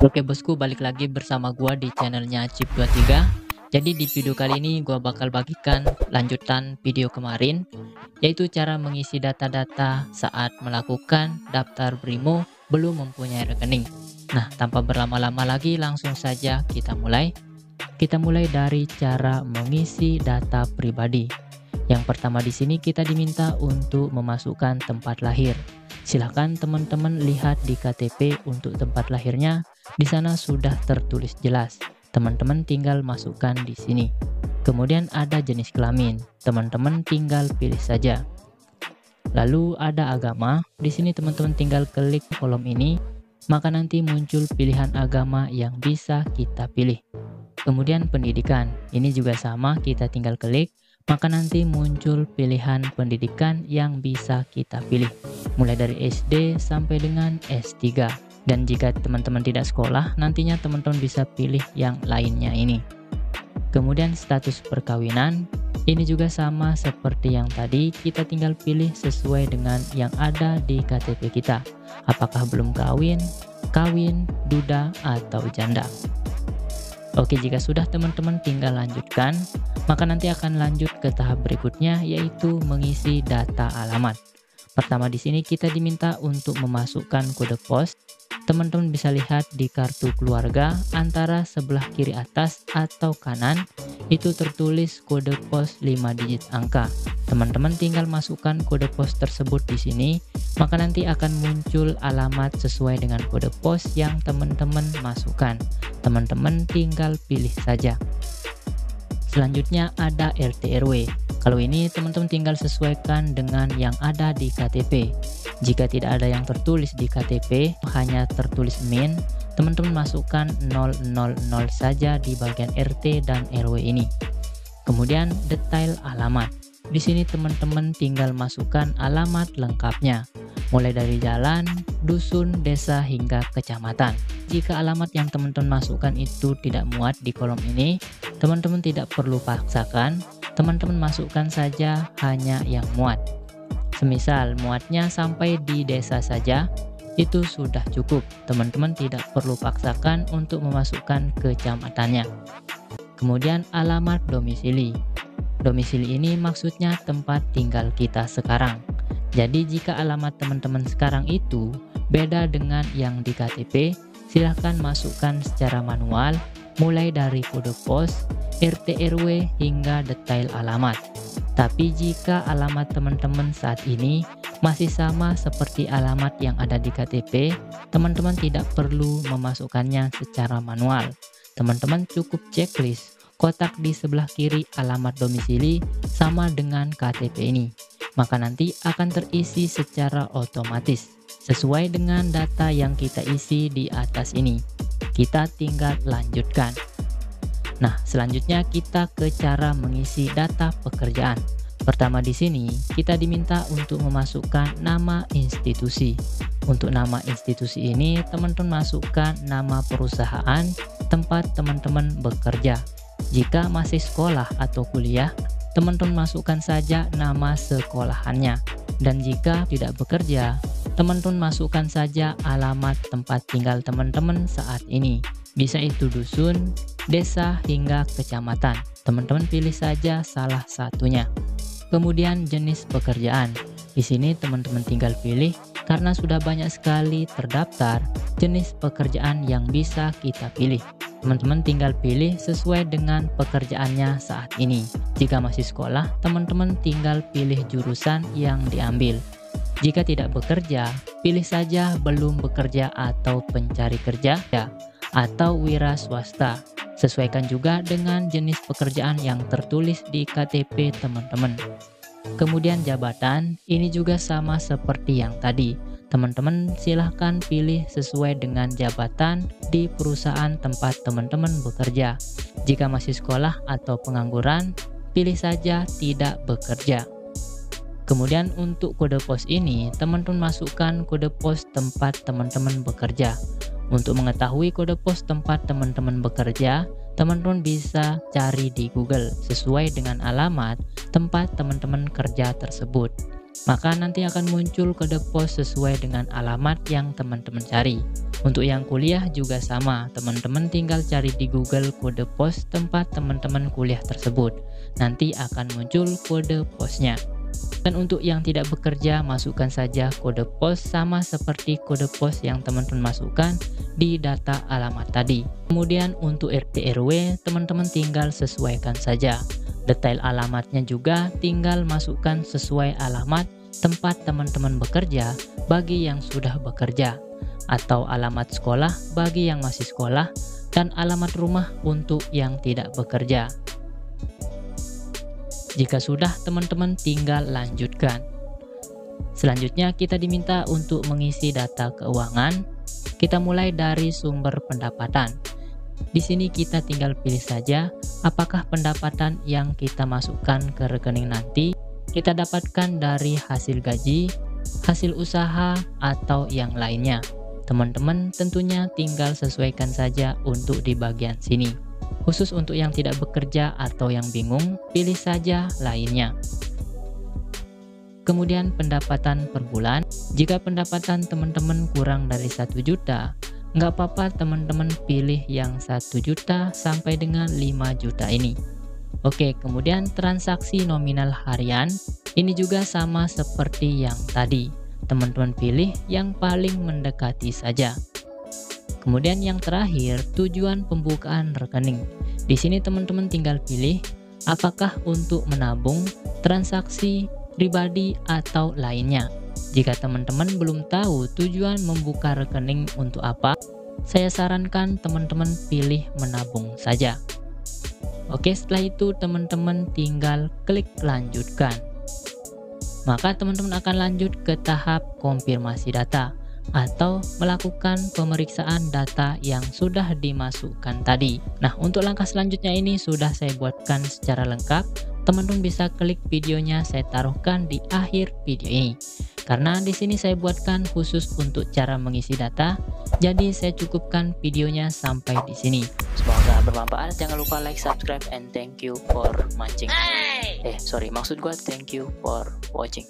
Oke bosku, balik lagi bersama gua di channelnya Chip23. Jadi di video kali ini gua bakal bagikan lanjutan video kemarin, yaitu cara mengisi data-data saat melakukan daftar Brimo belum mempunyai rekening. Nah, tanpa berlama-lama lagi langsung saja kita mulai. Kita mulai dari cara mengisi data pribadi. Yang pertama di sini kita diminta untuk memasukkan tempat lahir. Silahkan teman-teman lihat di KTP untuk tempat lahirnya. Di sana sudah tertulis jelas. Teman-teman tinggal masukkan di sini. Kemudian ada jenis kelamin. Teman-teman tinggal pilih saja. Lalu ada agama. Di sini teman-teman tinggal klik kolom ini, maka nanti muncul pilihan agama yang bisa kita pilih. Kemudian pendidikan. Ini juga sama, kita tinggal klik, maka nanti muncul pilihan pendidikan yang bisa kita pilih, mulai dari SD sampai dengan S3. Dan jika teman-teman tidak sekolah, nantinya teman-teman bisa pilih yang lainnya ini. Kemudian status perkawinan, ini juga sama seperti yang tadi, kita tinggal pilih sesuai dengan yang ada di KTP kita. Apakah belum kawin, kawin, duda, atau janda. Oke, jika sudah teman-teman tinggal lanjutkan, maka nanti akan lanjut ke tahap berikutnya, yaitu mengisi data alamat. Pertama di sini kita diminta untuk memasukkan kode pos. Teman-teman bisa lihat di kartu keluarga antara sebelah kiri atas atau kanan itu tertulis kode pos 5 digit angka. Teman-teman tinggal masukkan kode pos tersebut di sini, maka nanti akan muncul alamat sesuai dengan kode pos yang teman-teman masukkan. Teman-teman tinggal pilih saja. Selanjutnya ada RT RW. Kalau ini teman-teman tinggal sesuaikan dengan yang ada di KTP. Jika tidak ada yang tertulis di KTP, hanya tertulis min, teman-teman masukkan 000 saja di bagian RT dan RW ini. Kemudian detail alamat. Di sini teman-teman tinggal masukkan alamat lengkapnya, mulai dari jalan, dusun, desa, hingga kecamatan. Jika alamat yang teman-teman masukkan itu tidak muat di kolom ini, teman-teman tidak perlu paksakan, teman-teman masukkan saja hanya yang muat. Semisal muatnya sampai di desa saja, itu sudah cukup. Teman-teman tidak perlu paksakan untuk memasukkan kecamatannya. Kemudian alamat domisili. Domisili ini maksudnya tempat tinggal kita sekarang. Jadi jika alamat teman-teman sekarang itu beda dengan yang di KTP, silahkan masukkan secara manual, mulai dari kode pos, RT RW, hingga detail alamat. Tapi jika alamat teman-teman saat ini masih sama seperti alamat yang ada di KTP, teman-teman tidak perlu memasukkannya secara manual. Teman-teman cukup checklist kotak di sebelah kiri alamat domisili sama dengan KTP ini. Maka nanti akan terisi secara otomatis sesuai dengan data yang kita isi di atas ini. Kita tinggal lanjutkan. Nah, selanjutnya kita ke cara mengisi data pekerjaan. Pertama di sini kita diminta untuk memasukkan nama institusi. Untuk nama institusi ini teman-teman masukkan nama perusahaan tempat teman-teman bekerja. Jika masih sekolah atau kuliah, teman-teman masukkan saja nama sekolahannya. Dan jika tidak bekerja, teman-teman masukkan saja alamat tempat tinggal teman-teman saat ini. Bisa itu dusun, desa, hingga kecamatan. Teman-teman pilih saja salah satunya. Kemudian jenis pekerjaan. Di sini teman-teman tinggal pilih karena sudah banyak sekali terdaftar jenis pekerjaan yang bisa kita pilih. Teman-teman tinggal pilih sesuai dengan pekerjaannya saat ini. Jika masih sekolah, teman-teman tinggal pilih jurusan yang diambil. Jika tidak bekerja, pilih saja belum bekerja atau pencari kerja atau wira swasta. Sesuaikan juga dengan jenis pekerjaan yang tertulis di KTP teman-teman. Kemudian jabatan, ini juga sama seperti yang tadi. Teman-teman silahkan pilih sesuai dengan jabatan di perusahaan tempat teman-teman bekerja. Jika masih sekolah atau pengangguran, pilih saja tidak bekerja. Kemudian untuk kode pos ini, teman-teman masukkan kode pos tempat teman-teman bekerja. Untuk mengetahui kode pos tempat teman-teman bekerja, teman-teman bisa cari di Google sesuai dengan alamat tempat teman-teman kerja tersebut. maka nanti akan muncul kode pos sesuai dengan alamat yang teman-teman cari. Untuk yang kuliah juga sama, teman-teman tinggal cari di Google kode pos tempat teman-teman kuliah tersebut. Nanti akan muncul kode posnya. Dan untuk yang tidak bekerja, masukkan saja kode pos sama seperti kode pos yang teman-teman masukkan di data alamat tadi. Kemudian untuk RT RW, teman-teman tinggal sesuaikan saja. Detail alamatnya juga tinggal masukkan sesuai alamat tempat teman-teman bekerja bagi yang sudah bekerja, atau alamat sekolah bagi yang masih sekolah, dan alamat rumah untuk yang tidak bekerja. Jika sudah, teman-teman tinggal lanjutkan. Selanjutnya kita diminta untuk mengisi data keuangan. Kita mulai dari sumber pendapatan. Di sini kita tinggal pilih saja apakah pendapatan yang kita masukkan ke rekening nanti kita dapatkan dari hasil gaji, hasil usaha, atau yang lainnya. Teman-teman tentunya tinggal sesuaikan saja untuk di bagian sini. Khusus untuk yang tidak bekerja atau yang bingung, pilih saja lainnya. Kemudian pendapatan per bulan. Jika pendapatan teman-teman kurang dari 1 juta, nggak apa-apa teman-teman pilih yang 1 juta sampai dengan 5 juta ini. Oke, kemudian transaksi nominal harian. Ini juga sama seperti yang tadi. Teman-teman pilih yang paling mendekati saja. Kemudian yang terakhir, tujuan pembukaan rekening. Di sini teman-teman tinggal pilih apakah untuk menabung, transaksi pribadi, atau lainnya. Jika teman-teman belum tahu tujuan membuka rekening untuk apa, saya sarankan teman-teman pilih menabung saja. Oke, setelah itu teman-teman tinggal klik lanjutkan. Maka teman-teman akan lanjut ke tahap konfirmasi data atau melakukan pemeriksaan data yang sudah dimasukkan tadi. Nah, untuk langkah selanjutnya ini sudah saya buatkan secara lengkap. Teman-teman bisa klik videonya, saya taruhkan di akhir video ini. Karena di sini saya buatkan khusus untuk cara mengisi data, jadi saya cukupkan videonya sampai di sini. Semoga bermanfaat. Jangan lupa like, subscribe, and thank you for watching. Maksud gua thank you for watching.